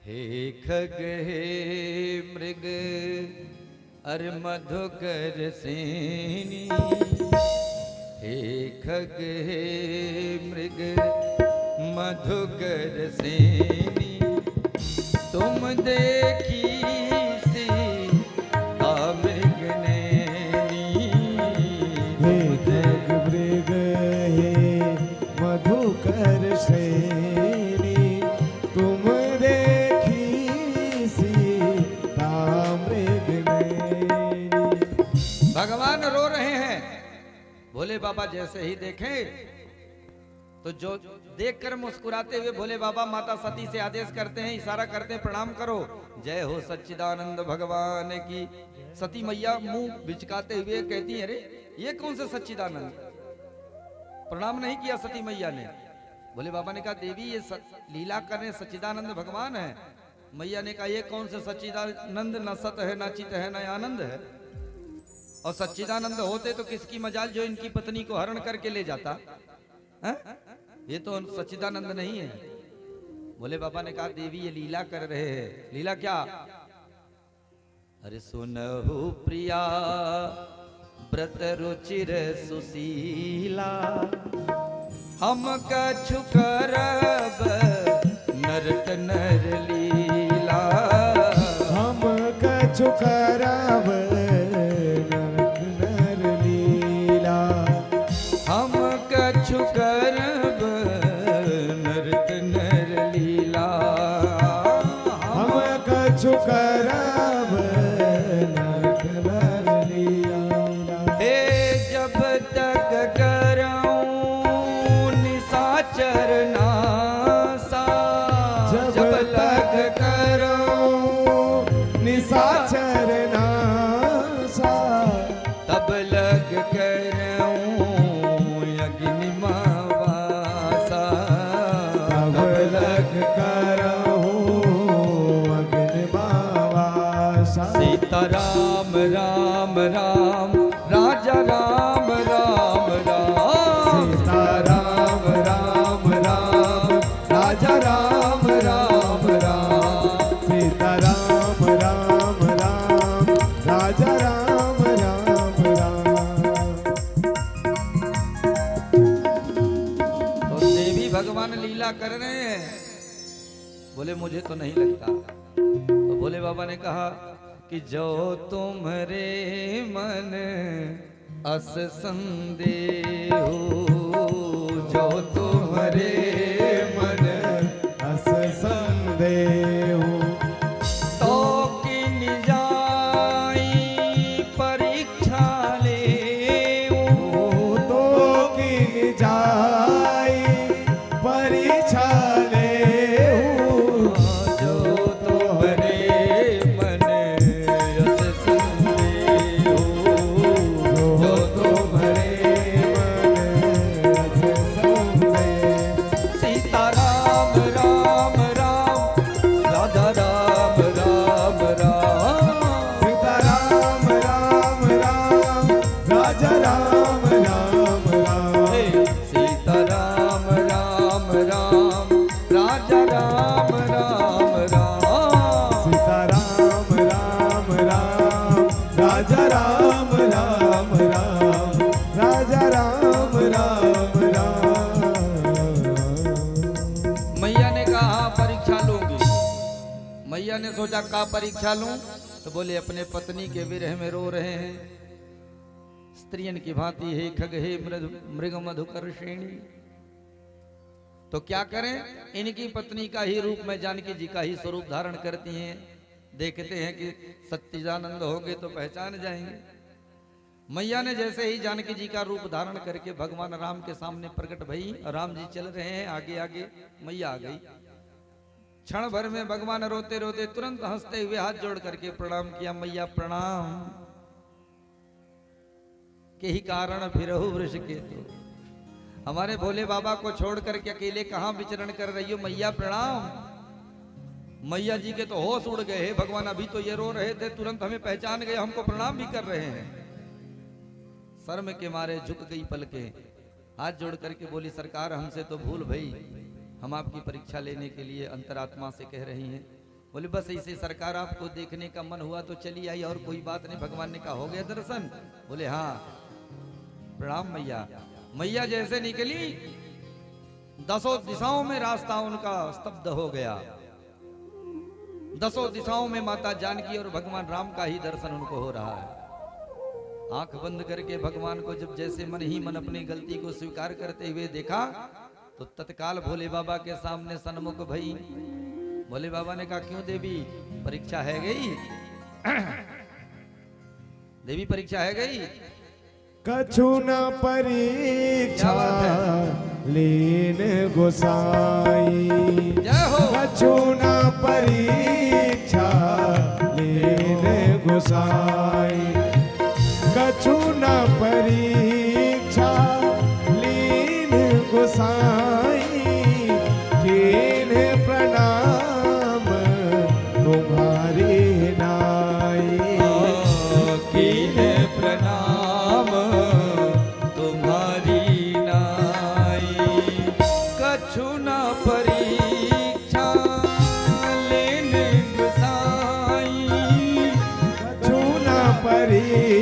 हे खग हे मृग अर मधुकर सेनी, हे खग हे मृग मधुकर सेनी, तुम देखी सी मृग नैनी। हे खग मृग हे मधुकर सेनी, तुम देखी सीता मृग नैनी। भगवान रो रहे हैं। भोले बाबा जैसे ही देखें तो जो देखकर मुस्कुराते हुए भोले बाबा माता सती से आदेश करते हैं, इशारा करते हैं, प्रणाम करो, जय हो सच्चिदानंद भगवान की। सती मैया मुंह बिचकाते हुए कहती है, अरे ये कौन से सच्चिदानंद? प्रणाम नहीं किया सती मैया ने। भोले बाबा ने कहा, देवी ये लीला कर रहे सच्चिदानंद भगवान है। मैया ने कहा, ये कौन से सच्चिदानंद? न सत है, न चित है, न आनंद है। और सच्चिदानंद होते तो किसकी मजाल जो इनकी पत्नी को हरण करके ले जाता है? ये तो सच्चिदानंद नहीं है। भोले बाबा ने कहा, देवी ये लीला कर रहे हैं। लीला क्या? अरे सुनहु प्रिया व्रत रुचिर सुशीला, हम कछु करब नरक नर लीला। हम कछु करब नरक नर लीला, हम कछु करब नरक नर लीला। हम कछु करब नरक नर लीला। हे जब तक करऊं निशाचर नासा, जब तक करूं निशाचर नासा, तब लग करऊं अग्निमावासा। तब लग करहूं अग्निमावासा। सीता राम राम राम, राजा राम राम राम। सीता राम राम राम, राजा राम राम राम। सीता राम राम राम, राजा राम राम राम। तो देवी भगवान लीला कर रहे हैं। बोले मुझे तो नहीं लगता। तो भोले बाबा ने कहा कि जो तुम्हारे मन अस संदेह, जो तुम्हारे मन अस संदेह, तो किन जाई परीक्षा ले। तो किन जाई परीक्षा लेहूं। जो तुम्हारे मन अस संदेह, जो तुम्हारे मन अस संदेह। सीता राम राम राम, राधा राम राम राम। सीता राम राम राम, राजा राम राम राम। हे सीता राम राम राम, राजा राम राम राम। सीता राम राम राम, राजा राम राम राम। राजा राम राम राम। मैया ने कहा, हाँ परीक्षा लूंगी। मैया ने सोचा का परीक्षा लूं? तो बोले अपने पत्नी के विरह में रो रहे हैं स्त्रियन की भांति, हे खग हे मृग मधुकर श्रेणी। तो क्या करें? इनकी पत्नी का ही रूप में जानकी जी का ही स्वरूप धारण करती हैं। देखते हैं कि सच्चिदानंद होंगे तो पहचान जाएंगे। मैया ने जैसे ही जानकी जी का रूप धारण करके भगवान राम के सामने प्रकट भई, राम जी चल रहे हैं आगे आगे, मैया आ गई। क्षण भर में भगवान रोते रोते तुरंत हंसते हुए हाथ जोड़ करके प्रणाम किया, मैया प्रणाम। के ही कारण फिरहु वृष के, तो हमारे भोले बाबा को छोड़ करके अकेले कहां विचरण कर रही हो? मैया प्रणाम। मैया जी के तो होश उड़ गए। हे भगवान, अभी तो ये रो रहे थे, तुरंत हमें पहचान गए, हमको प्रणाम भी कर रहे हैं। शर्म के मारे झुक गई पलके, हाथ जोड़ करके बोली, सरकार हमसे तो भूल भई, हम आपकी परीक्षा लेने के लिए अंतरात्मा से कह रही हैं। बोले बस ऐसे सरकार आपको देखने का मन हुआ तो चली आई और कोई बात नहीं। भगवान ने कहा हो गया दर्शन? बोले हाँ। प्रणाम मैया। मैया जैसे निकली, 10 दिशाओं में रास्ता उनका स्तब्ध हो गया। 10 दिशाओं में माता जानकी और भगवान राम का ही दर्शन उनको हो रहा है। आंख बंद करके भगवान को जब जैसे मन ही मन अपनी गलती को स्वीकार करते हुए देखा तो तत्काल भोले बाबा के सामने सन्मुख भई। भोले बाबा ने कहा क्यों देवी, परीक्षा है गई? देवी परीक्षा है गई? कछु न परीक्षा लीन गोसाई, जय हो। कछु न परीक्षा लीन गोसाई, कछु न परीक्षा लीन गोसाई, कीन प्रणाम तुम्हारी नाई, कीन प्रणाम तुम्हारी नाई, कछु न परीक्षा लेने गुसाई, कछु न परीक्षा